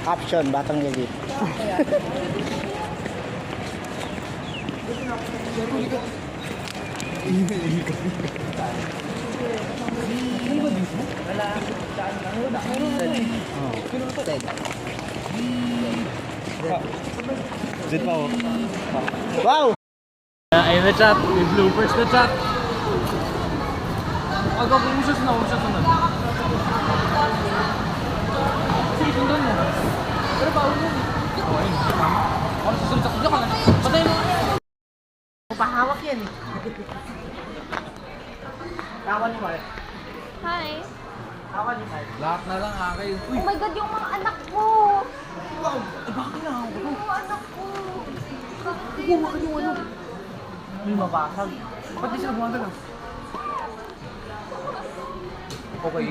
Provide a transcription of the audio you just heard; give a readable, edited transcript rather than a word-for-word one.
Caption, Batang Lilit. Wow! Ayun na chat, may bloopers na chat. Aga, kung siya sunod, Sige, sundan mo. Pero bawal mo. Ayun, tama. Ano susunod sa kanya ka na? Patay mo. Pahawak yan eh. Kawan ni Mark. Hi. Kawan ni Mark. Lahat na lang akin. Uy, Oh my God, yung mga anak ko. wow! Bakit na ako? Yung mga anak ko. Bumakan yung ano. May mabasag. Ba't di sila bumakan lang? Okay.